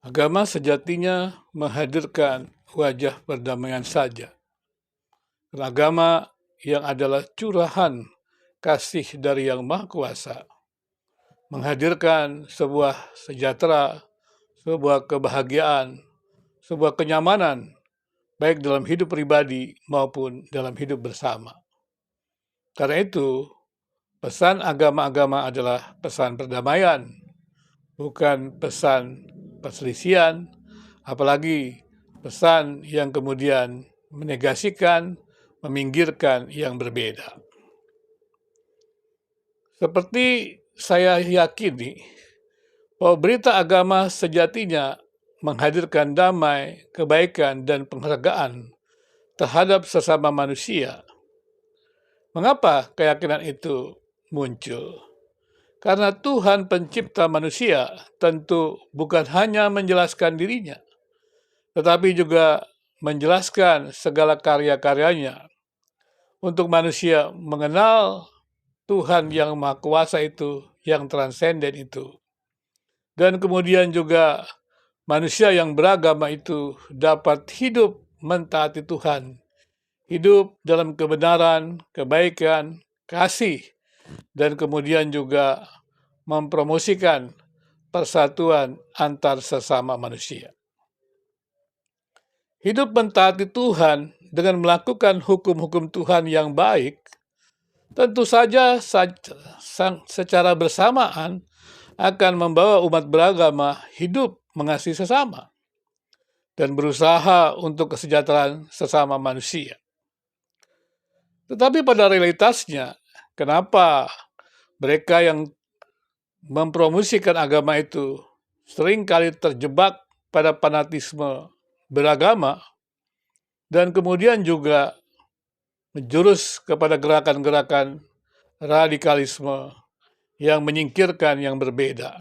Agama sejatinya menghadirkan wajah perdamaian saja. Agama yang adalah curahan kasih dari Yang Maha Kuasa, menghadirkan sebuah sejahtera, sebuah kebahagiaan, sebuah kenyamanan, baik dalam hidup pribadi maupun dalam hidup bersama. Karena itu, pesan agama-agama adalah pesan perdamaian, bukan pesan perselisihan, apalagi pesan yang kemudian menegasikan, meminggirkan yang berbeda. Seperti saya yakini bahwa berita agama sejatinya menghadirkan damai, kebaikan, dan penghargaan terhadap sesama manusia. Mengapa keyakinan itu muncul? Karena Tuhan pencipta manusia tentu bukan hanya menjelaskan dirinya, tetapi juga menjelaskan segala karya-karyanya untuk manusia mengenal Tuhan yang Maha Kuasa itu, yang transenden itu. Dan kemudian juga manusia yang beragama itu dapat hidup mentaati Tuhan, hidup dalam kebenaran, kebaikan, kasih, dan kemudian juga mempromosikan persatuan antar sesama manusia. Hidup mentaati Tuhan dengan melakukan hukum-hukum Tuhan yang baik, tentu saja secara bersamaan akan membawa umat beragama hidup mengasihi sesama dan berusaha untuk kesejahteraan sesama manusia. Tetapi pada realitasnya, kenapa mereka yang mempromosikan agama itu seringkali terjebak pada fanatisme beragama dan kemudian juga menjurus kepada gerakan-gerakan radikalisme yang menyingkirkan yang berbeda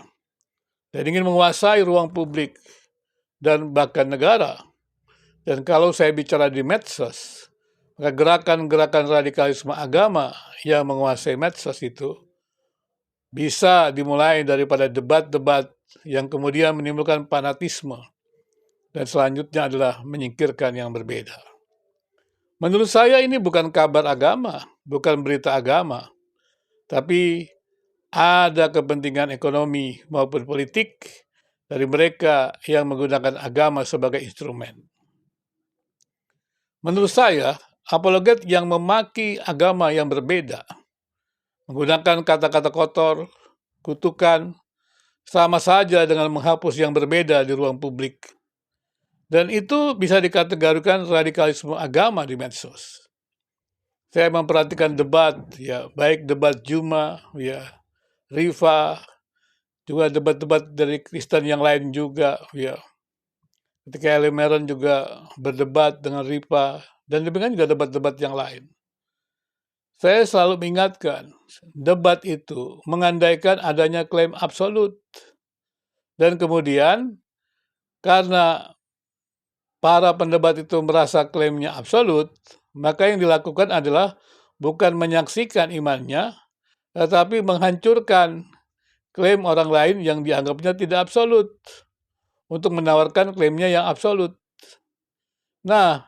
dan ingin menguasai ruang publik dan bahkan negara. Dan kalau saya bicara di medsos, maka gerakan-gerakan radikalisme agama yang menguasai medsos itu bisa dimulai daripada debat-debat yang kemudian menimbulkan fanatisme dan selanjutnya adalah menyingkirkan yang berbeda. Menurut saya ini bukan kabar agama, bukan berita agama, tapi ada kepentingan ekonomi maupun politik dari mereka yang menggunakan agama sebagai instrumen. Menurut saya, apologet yang memaki agama yang berbeda, menggunakan kata-kata kotor, kutukan, sama saja dengan menghapus yang berbeda di ruang publik. Dan itu bisa dikategorikan radikalisme agama di medsos. Saya memperhatikan debat, ya, baik debat Juma, ya, Rifa, juga debat-debat dari Kristen yang lain juga, ya. Ketika Ellen Meron juga berdebat dengan Rifa, dan demikian juga debat-debat yang lain. Saya selalu mengingatkan, debat itu mengandaikan adanya klaim absolut. Dan kemudian, karena para pendebat itu merasa klaimnya absolut, maka yang dilakukan adalah bukan menyaksikan imannya, tetapi menghancurkan klaim orang lain yang dianggapnya tidak absolut untuk menawarkan klaimnya yang absolut. Nah,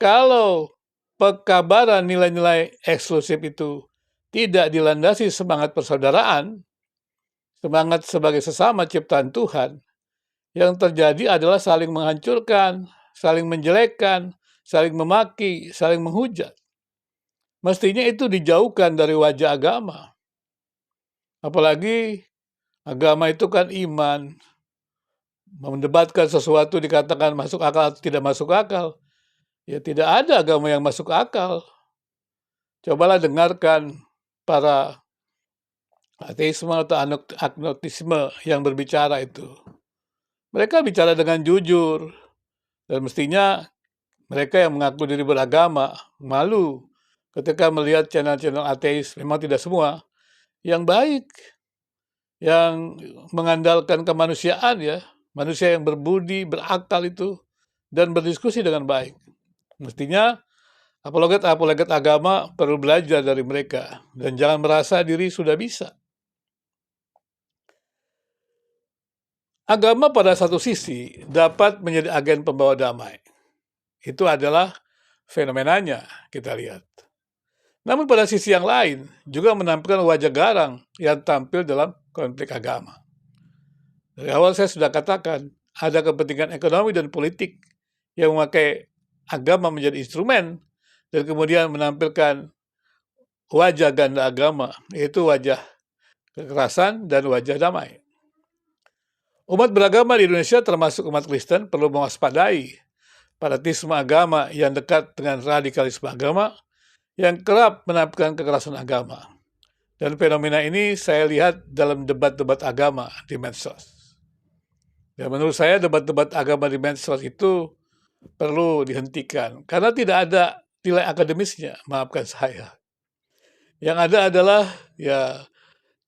kalau pekabaran nilai-nilai eksklusif itu tidak dilandasi semangat persaudaraan, semangat sebagai sesama ciptaan Tuhan, yang terjadi adalah saling menghancurkan, saling menjelekkan, saling memaki, saling menghujat. Mestinya itu dijauhkan dari wajah agama. Apalagi agama itu kan iman. Mendebatkan sesuatu dikatakan masuk akal atau tidak masuk akal. Ya tidak ada agama yang masuk akal. Cobalah dengarkan para ateisme atau agnotisme yang berbicara itu. Mereka bicara dengan jujur, dan mestinya mereka yang mengaku diri beragama malu ketika melihat channel-channel ateis, memang tidak semua, yang baik, yang mengandalkan kemanusiaan, ya, manusia yang berbudi, berakal itu, dan berdiskusi dengan baik. Mestinya apologet-apologet agama perlu belajar dari mereka, dan jangan merasa diri sudah bisa. Agama pada satu sisi dapat menjadi agen pembawa damai. Itu adalah fenomenanya kita lihat. Namun pada sisi yang lain juga menampilkan wajah garang yang tampil dalam konflik agama. Dari awal saya sudah katakan, ada kepentingan ekonomi dan politik yang memakai agama menjadi instrumen dan kemudian menampilkan wajah ganda agama, yaitu wajah kekerasan dan wajah damai. Umat beragama di Indonesia termasuk umat Kristen perlu mewaspadai fanatisme agama yang dekat dengan radikalisme agama yang kerap menampilkan kekerasan agama. Dan fenomena ini saya lihat dalam debat-debat agama di medsos. Dan menurut saya debat-debat agama di medsos itu perlu dihentikan karena tidak ada nilai akademisnya, maafkan saya. Yang ada adalah ya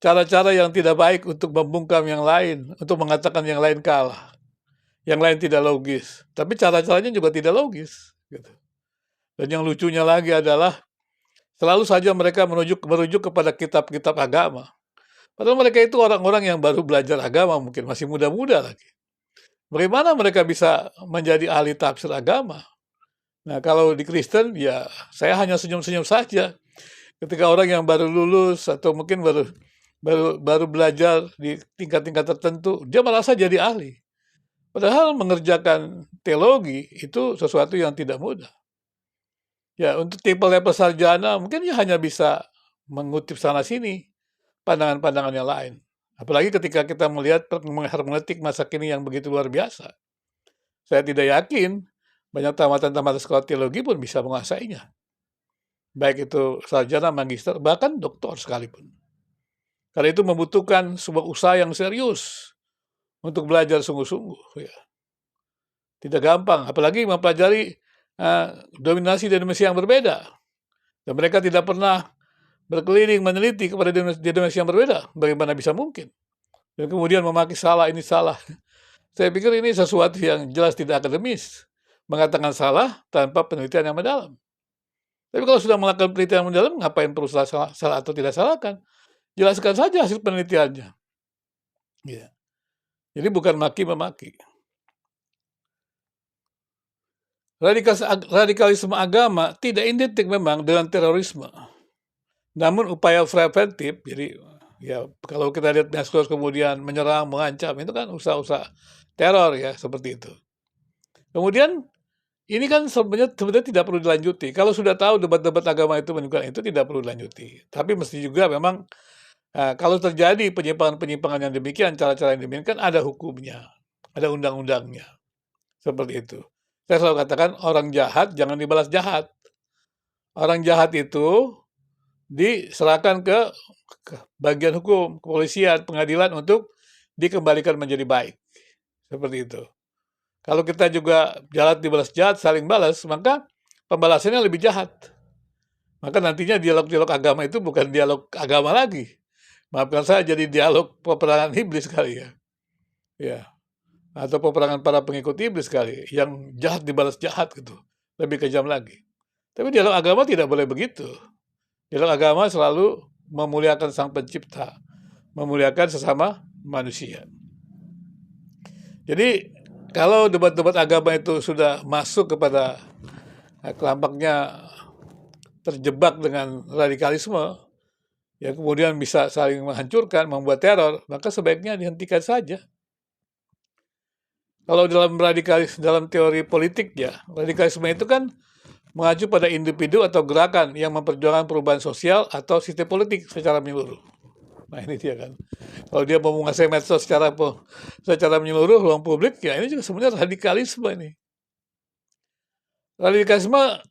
cara-cara yang tidak baik untuk membungkam yang lain, untuk mengatakan yang lain kalah, yang lain tidak logis. Tapi cara-caranya juga tidak logis. Gitu. Dan yang lucunya lagi adalah selalu saja mereka merujuk kepada kitab-kitab agama. Padahal mereka itu orang-orang yang baru belajar agama, mungkin masih muda-muda lagi. Bagaimana mereka bisa menjadi ahli tafsir agama? Nah, kalau di Kristen, ya saya hanya senyum-senyum saja. Ketika orang yang baru lulus atau mungkin baru belajar di tingkat-tingkat tertentu, dia merasa jadi ahli. Padahal mengerjakan teologi itu sesuatu yang tidak mudah. Ya, untuk tipe level sarjana mungkin dia hanya bisa mengutip sana-sini pandangan-pandangan yang lain. Apalagi ketika kita melihat hermeneutik masa kini yang begitu luar biasa. Saya tidak yakin banyak tamatan-tamatan sekolah teologi pun bisa menguasainya. Baik itu sarjana, magister, bahkan doktor sekalipun. Karena itu membutuhkan sebuah usaha yang serius untuk belajar sungguh-sungguh. Ya. Tidak gampang, apalagi mempelajari dominasi-dominasi yang berbeda. Dan mereka tidak pernah berkeliling meneliti kepada dominasi yang berbeda. Bagaimana bisa mungkin? Dan kemudian memaki salah, ini salah. Saya pikir ini sesuatu yang jelas tidak akademis. Mengatakan salah tanpa penelitian yang mendalam. Tapi kalau sudah melakukan penelitian yang mendalam, ngapain perlu salah atau tidak salahkan? Jelaskan saja hasil penelitiannya. Ya. Jadi bukan maki-memaki. Radikalisme agama tidak identik memang dengan terorisme. Namun upaya preventif, jadi ya kalau kita lihat medsos kemudian menyerang, mengancam, itu kan usaha-usaha teror ya, seperti itu. Kemudian ini kan sebenarnya tidak perlu dilanjuti. Kalau sudah tahu debat-debat agama itu menunjukkan itu tidak perlu dilanjuti. Tapi mesti juga memang kalau terjadi penyimpangan-penyimpangan yang demikian, cara-cara yang demikian kan ada hukumnya, ada undang-undangnya. Seperti itu. Saya selalu katakan orang jahat jangan dibalas jahat. Orang jahat itu diserahkan ke bagian hukum, kepolisian, pengadilan untuk dikembalikan menjadi baik. Seperti itu. Kalau kita juga jahat dibalas jahat, saling balas, maka pembalasannya lebih jahat. Maka nantinya dialog-dialog agama itu bukan dialog agama lagi. Maafkan saya, jadi dialog peperangan iblis kali ya. Ya. Atau peperangan para pengikut iblis kali, yang jahat dibalas jahat gitu. Lebih kejam lagi. Tapi dialog agama tidak boleh begitu. Dialog agama selalu memuliakan Sang Pencipta, memuliakan sesama manusia. Jadi kalau debat-debat agama itu sudah masuk kepada kelampaknya terjebak dengan radikalisme, ya kemudian bisa saling menghancurkan, membuat teror, maka sebaiknya dihentikan saja. Kalau dalam teori politik ya, radikalisme itu kan mengacu pada individu atau gerakan yang memperjuangkan perubahan sosial atau sistem politik secara menyeluruh. Nah ini dia kan. Kalau dia mau menguasai medsos secara menyeluruh ruang publik, ya ini juga sebenarnya radikalisme ini. Radikalisme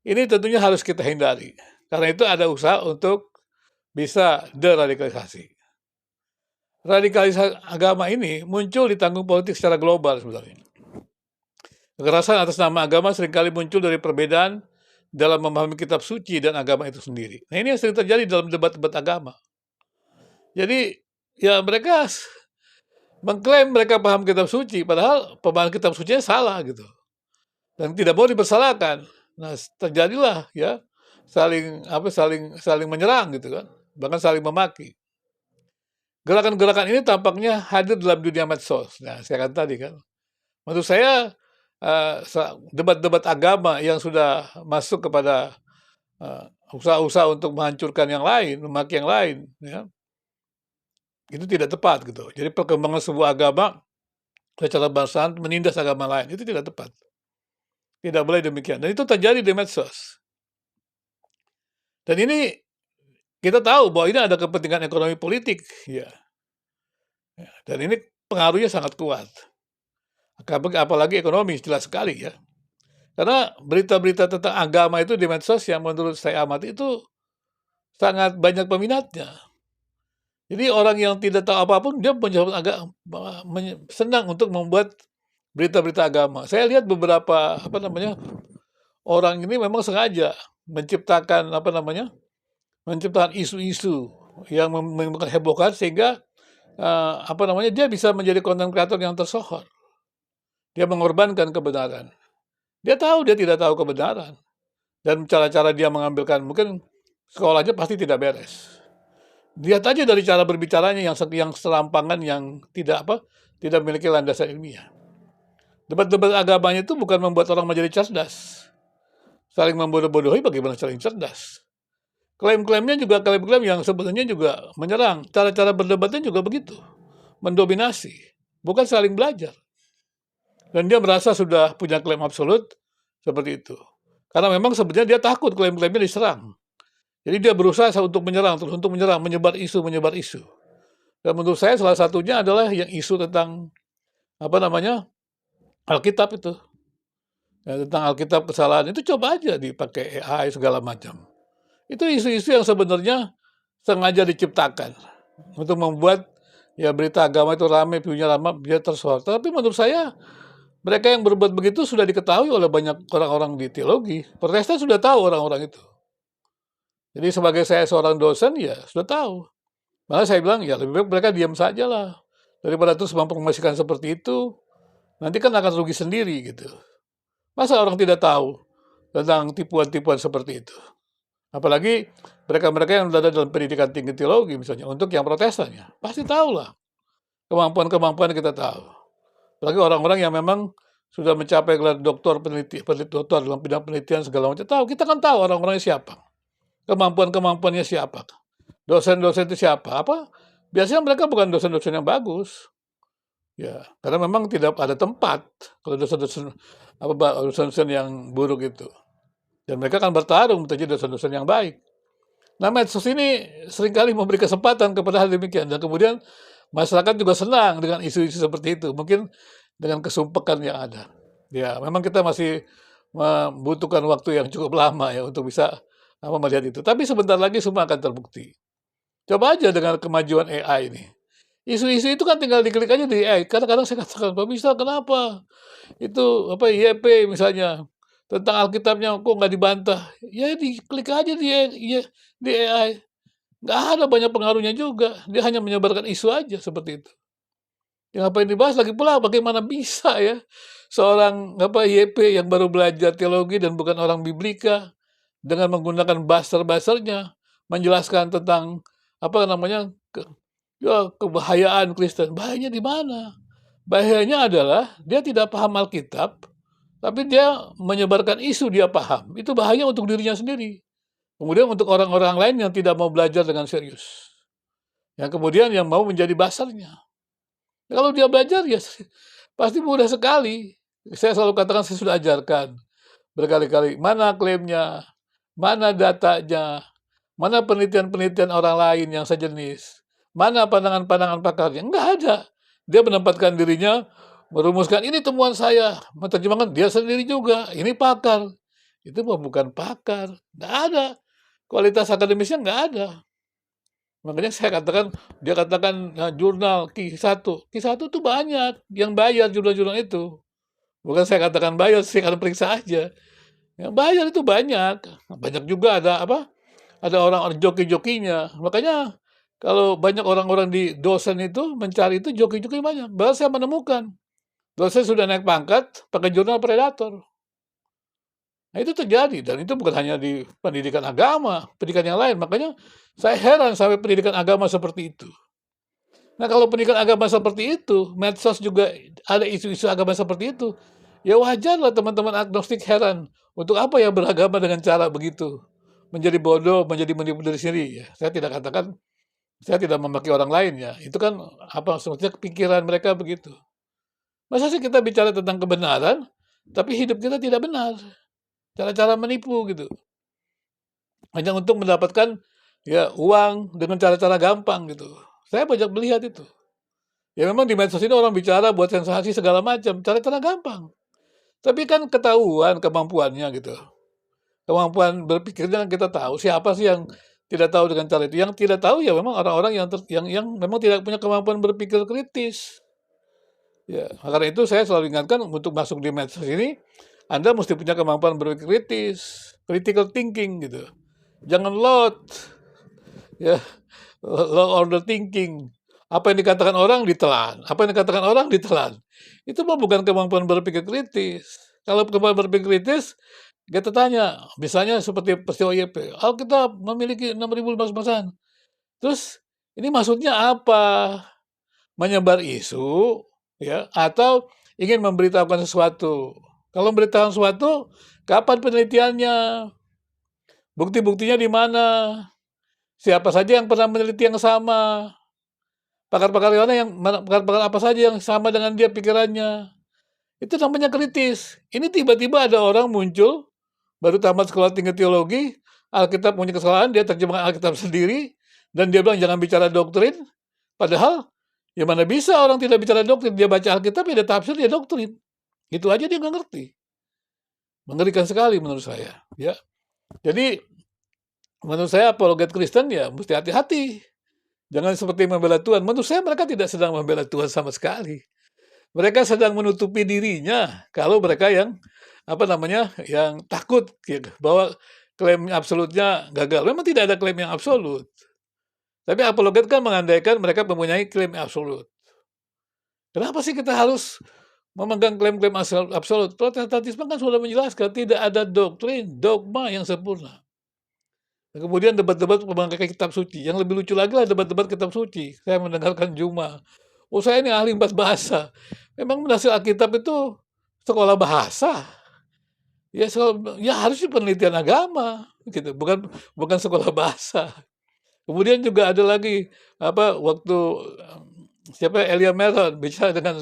ini tentunya harus kita hindari. Karena itu ada usaha untuk bisa deradikalisasi. Radikalisasi agama ini muncul di tanggung politik secara global sebenarnya. Kekerasan atas nama agama seringkali muncul dari perbedaan dalam memahami kitab suci dan agama itu sendiri. Nah ini yang sering terjadi dalam debat-debat agama. Jadi ya mereka mengklaim mereka paham kitab suci, padahal pemahaman kitab suci salah gitu. Dan tidak boleh dipersalahkan. Nah terjadilah ya saling menyerang gitu kan, bahkan saling memaki. Gerakan-gerakan ini tampaknya hadir dalam dunia medsos. Nah, saya katakan tadi kan, menurut saya, debat-debat agama yang sudah masuk kepada, usaha-usaha untuk menghancurkan yang lain, memaki yang lain, ya, itu tidak tepat gitu. Jadi perkembangan sebuah agama secara bangsaan menindas agama lain, itu tidak tepat. Tidak boleh demikian, dan itu terjadi di medsos. Dan ini kita tahu bahwa ini ada kepentingan ekonomi politik, ya, dan ini pengaruhnya sangat kuat. Apalagi ekonomi, jelas sekali ya. Karena berita-berita tentang agama itu di medsos yang menurut saya amati itu sangat banyak peminatnya. Jadi orang yang tidak tahu apapun dia senang untuk membuat berita-berita agama. Saya lihat beberapa orang ini memang sengaja menciptakan menciptakan isu-isu yang menimbulkan hebohkan sehingga dia bisa menjadi konten kreator yang tersohor. Dia mengorbankan kebenaran. Dia tahu dia tidak tahu kebenaran. Dan cara-cara dia mengambilkan, mungkin sekolahnya pasti tidak beres. Lihat aja dari cara berbicaranya yang serampangan, yang tidak memiliki landasan ilmiah. Debat-debat agamanya itu bukan membuat orang menjadi cerdas. Saling membodoh-bodohi bagaimana saling cerdas. Klaim-klaimnya juga klaim-klaim yang sebenarnya juga menyerang. Cara-cara berdebatnya juga begitu. Mendominasi. Bukan saling belajar. Dan dia merasa sudah punya klaim absolut seperti itu. Karena memang sebenarnya dia takut klaim-klaimnya diserang. Jadi dia berusaha untuk menyerang, menyebar isu. Dan menurut saya salah satunya adalah yang isu tentang Alkitab itu. Ya, tentang Alkitab kesalahan itu coba aja dipakai AI segala macam. Itu isu-isu yang sebenarnya sengaja diciptakan untuk membuat ya berita agama itu ramai, view-nya lama, biar tersohor. Tapi menurut saya mereka yang berbuat begitu sudah diketahui oleh banyak orang-orang di teologi. Protestan sudah tahu orang-orang itu. Jadi sebagai saya seorang dosen, ya sudah tahu. Malah saya bilang, ya lebih baik mereka diam saja lah. Daripada terus mempromosikan seperti itu, nanti kan akan rugi sendiri gitu. Masa orang tidak tahu tentang tipuan-tipuan seperti itu? Apalagi mereka-mereka yang berada dalam pendidikan tinggi teologi misalnya, untuk yang protestannya. Pasti tahu lah. Kemampuan-kemampuan kita tahu. Apalagi orang-orang yang memang sudah mencapai gelar doktor doktor dalam bidang penelitian segala macam. Tahu, kita kan tahu orang-orangnya siapa. Kemampuan-kemampuannya siapa. Dosen-dosen itu siapa? Biasanya mereka bukan dosen-dosen yang bagus. Ya, karena memang tidak ada tempat kalau dosen-dosen yang buruk itu. Dan mereka akan bertarung menjadi dosen-dosen yang baik. Nah, medsos ini seringkali memberi kesempatan kepada hal demikian. Dan kemudian masyarakat juga senang dengan isu-isu seperti itu. Mungkin dengan kesumpekan yang ada. Ya, memang kita masih membutuhkan waktu yang cukup lama ya untuk bisa melihat itu. Tapi sebentar lagi semua akan terbukti. Coba aja dengan kemajuan AI ini. Isu-isu itu kan tinggal diklik aja di AI. Kadang-kadang saya katakan, Pak bisa kenapa? Itu YP misalnya tentang Alkitabnya kok nggak dibantah? Ya diklik aja di AI. Nggak ada banyak pengaruhnya juga. Dia hanya menyebarkan isu aja seperti itu. Yang apa yang dibahas lagi pula bagaimana bisa ya seorang YP yang baru belajar teologi dan bukan orang biblika dengan menggunakan buzzer-buzzernya menjelaskan tentang kebahayaan Kristen. Bahayanya di mana? Bahayanya adalah dia tidak paham Alkitab, tapi dia menyebarkan isu dia paham. Itu bahaya untuk dirinya sendiri. Kemudian untuk orang-orang lain yang tidak mau belajar dengan serius. Yang kemudian yang mau menjadi basarnya. Kalau dia belajar ya pasti mudah sekali. Saya selalu katakan saya sudah ajarkan berkali-kali. Mana klaimnya, mana datanya, mana penelitian-penelitian orang lain yang sejenis, mana pandangan-pandangan pakarnya. Enggak ada. Dia menempatkan dirinya, merumuskan ini temuan saya, menerjemahkan dia sendiri juga. Ini pakar. Itu bukan pakar. Enggak ada. Kualitas akademisnya enggak ada. Makanya saya katakan, dia katakan jurnal Q1. Q1 itu banyak yang bayar jurnal-jurnal itu. Bukan saya katakan bayar, saya akan periksa aja. Yang bayar itu banyak. Banyak juga ada orang joki-jokinya. Makanya kalau banyak orang-orang di dosen itu mencari itu joki-joki banyak. Bahkan saya menemukan dosen sudah naik pangkat pakai jurnal predator. Nah itu terjadi dan itu bukan hanya di pendidikan agama, pendidikan yang lain. Makanya saya heran sampai pendidikan agama seperti itu. Nah, kalau pendidikan agama seperti itu, medsos juga ada isu-isu agama seperti itu, ya wajarlah teman-teman agnostik heran, untuk apa ya beragama dengan cara begitu? Menjadi bodoh, menjadi menipu diri sendiri ya. Saya tidak katakan, saya tidak memaki orang lain ya. Itu kan apa maksudnya pikiran mereka begitu. Masa sih kita bicara tentang kebenaran, tapi hidup kita tidak benar. Cara-cara menipu gitu. Hanya untuk mendapatkan ya uang dengan cara-cara gampang gitu. Saya banyak melihat itu. Ya memang di medsos ini orang bicara buat sensasi segala macam, cara-cara gampang. Tapi kan ketahuan kemampuannya gitu. Kemampuan berpikirnya kan kita tahu. Siapa sih yang tidak tahu dengan cara itu? Yang tidak tahu ya memang orang-orang yang memang tidak punya kemampuan berpikir kritis. Ya, karena itu saya selalu ingatkan untuk masuk di medsos ini, Anda mesti punya kemampuan berpikir kritis, critical thinking gitu. Jangan lot, ya, low order thinking. Apa yang dikatakan orang ditelan, apa yang dikatakan orang ditelan. Itu mah bukan kemampuan berpikir kritis. Kalau kemampuan berpikir kritis, kita tanya, misalnya seperti peristiwa YP, Alkitab memiliki 6.000 basa-basan. Terus ini maksudnya apa? Menyebar isu, ya, atau ingin memberitahukan sesuatu. Kalau memberitahukan sesuatu, kapan penelitiannya? Bukti-buktinya di mana? Siapa saja yang pernah meneliti yang sama? Pakar-pakar mana yang pakar-pakar apa saja yang sama dengan dia pikirannya? Itu namanya kritis. Ini tiba-tiba ada orang muncul baru tamat sekolah tinggi teologi, Alkitab punya kesalahan, dia terjemahkan Alkitab sendiri, dan dia bilang jangan bicara doktrin. Padahal ya mana bisa orang tidak bicara doktrin, dia baca Alkitab, ya dia tafsir, dia doktrin. Itu aja dia nggak ngerti. Mengerikan sekali menurut saya. Ya, jadi menurut saya apologet Kristen ya mesti hati-hati. Jangan seperti membela Tuhan. Menurut saya mereka tidak sedang membela Tuhan sama sekali. Mereka sedang menutupi dirinya kalau mereka yang apa namanya yang takut gitu, bahwa klaim absolutnya gagal. Memang tidak ada klaim yang absolut. Tapi apologet kan mengandaikan mereka mempunyai klaim absolut. Kenapa sih kita harus memegang klaim-klaim absolut? Protestantisme kan sudah menjelaskan tidak ada doktrin, dogma yang sempurna. Kemudian debat-debat memakai kitab suci. Yang lebih lucu lagi lah debat-debat kitab suci. Saya mendengarkan Juma. Oh, saya ini ahli empat bahasa. Memang mendasar Alkitab itu sekolah bahasa. Ya, ya harusnya penelitian agama gitu, bukan sekolah bahasa. Kemudian juga ada lagi apa waktu siapa Elia Meron bicara dengan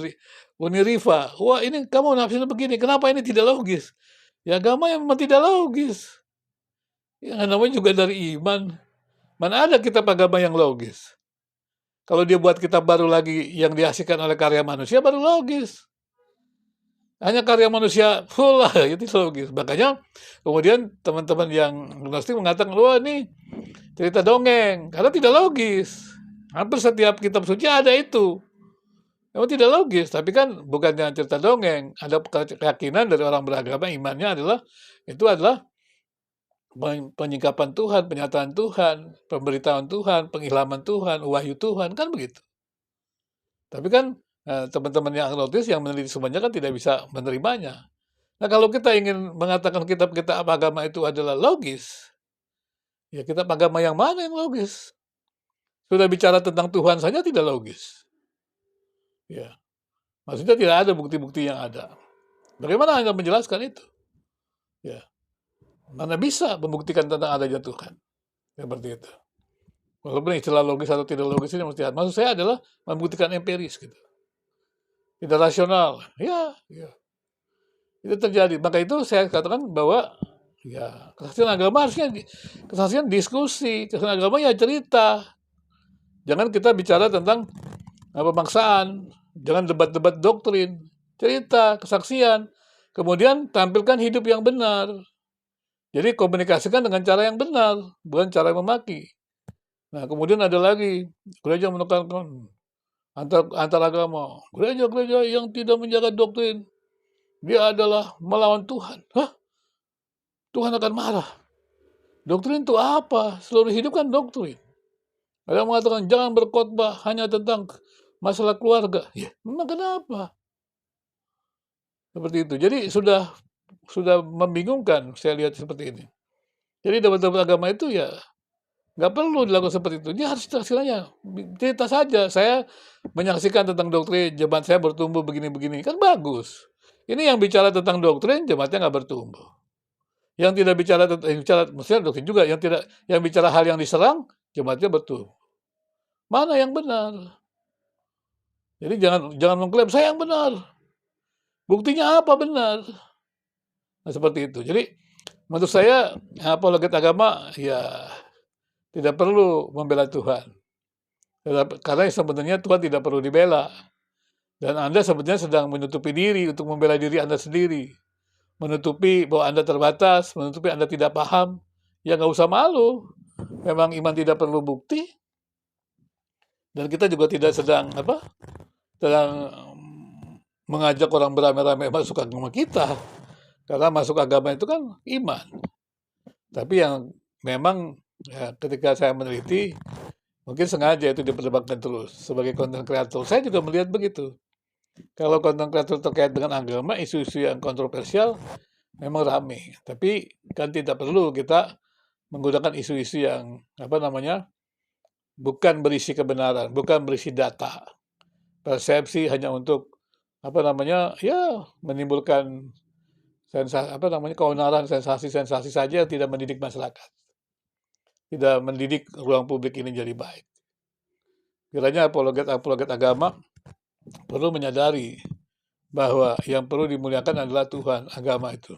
Uni Riva. Wah, ini kamu nafsir begini, kenapa ini tidak logis? Ya agama yang memang tidak logis. Ya namanya juga dari iman. Mana ada kitab agama yang logis? Kalau dia buat kitab baru lagi yang dihasilkan oleh karya manusia baru logis. Hanya karya manusia full lah, itu logis. Makanya kemudian teman-teman yang agnostik mengatakan, wah ini cerita dongeng, karena tidak logis. Hampir setiap kitab suci ada itu. Memang tidak logis, tapi kan bukannya cerita dongeng. Ada keyakinan dari orang beragama, imannya adalah, itu adalah penyingkapan Tuhan, penyataan Tuhan, pemberitahuan Tuhan, pengilhaman Tuhan, wahyu Tuhan, kan begitu. Tapi kan teman-teman yang agnostis yang meneliti semuanya kan tidak bisa menerimanya. Nah, kalau kita ingin mengatakan kitab-kitab agama itu adalah logis, ya kitab agama yang mana yang logis? Sudah bicara tentang Tuhan saja tidak logis. Ya, maksudnya tidak ada bukti-bukti yang ada. Bagaimana Anda menjelaskan itu? Ya, mana bisa membuktikan tentang adanya Tuhan? Seperti itu. Walaupun istilah logis atau tidak logis ini mesti ada. Maksud saya adalah membuktikan empiris gitu. Tidak rasional. Ya, ya. Itu terjadi. Maka itu saya katakan bahwa ya kesaksian agama harusnya kesaksian diskusi, kesaksian agama ya cerita. Jangan kita bicara tentang pemaksaan, jangan debat-debat doktrin, cerita, kesaksian. Kemudian tampilkan hidup yang benar. Jadi komunikasikan dengan cara yang benar, bukan cara memaki. Nah, kemudian ada lagi gereja menekankan antar agama. Gereja-gereja yang tidak menjaga doktrin, dia adalah melawan Tuhan. Hah? Tuhan akan marah. Doktrin itu apa? Seluruh hidup kan doktrin. Ada yang mengatakan jangan berkhotbah hanya tentang masalah keluarga. Ya, memang kenapa? Seperti itu. Jadi sudah membingungkan saya lihat seperti ini. Jadi debat-debat agama itu ya Nggak perlu dilakukan seperti itu, dia harus istilahnya cerita saja, "Saya menyaksikan tentang doktrin, jemaat saya bertumbuh begini-begini." Kan bagus. Ini yang bicara tentang doktrin, jemaatnya nggak bertumbuh. Yang tidak bicara maksudnya doktrin juga, yang bicara hal yang diserang, jemaatnya bertumbuh. Mana yang benar? Jadi jangan jangan mengklaim, "Saya yang benar." Buktinya apa benar? Nah, seperti itu. Jadi menurut saya apologet agama ya tidak perlu membela Tuhan. Karena sebenarnya Tuhan tidak perlu dibela. Dan Anda sebenarnya sedang menutupi diri untuk membela diri Anda sendiri. Menutupi bahwa Anda terbatas, menutupi Anda tidak paham. Ya nggak usah malu. Memang iman tidak perlu bukti. Dan kita juga tidak sedang mengajak orang beramai-ramai masuk agama kita. Karena masuk agama itu kan iman. Tapi yang memang ya, ketika saya meneliti, mungkin sengaja itu diperdebatkan terus sebagai konten kreator. Saya juga melihat begitu. Kalau konten kreator terkait dengan agama, isu-isu yang kontroversial memang ramai. Tapi kan tidak perlu kita menggunakan isu-isu yang bukan berisi kebenaran, bukan berisi data. Persepsi hanya untuk menimbulkan keonaran, sensasi-sensasi saja yang tidak mendidik masyarakat. Tidak mendidik ruang publik ini jadi baik. Kiranya apologet agama perlu menyadari bahwa yang perlu dimuliakan adalah Tuhan, agama itu,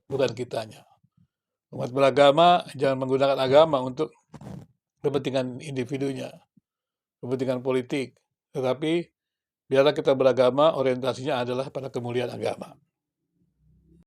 bukan kitanya. Umat beragama jangan menggunakan agama untuk kepentingan individunya, kepentingan politik, tetapi biarlah kita beragama orientasinya adalah pada kemuliaan agama.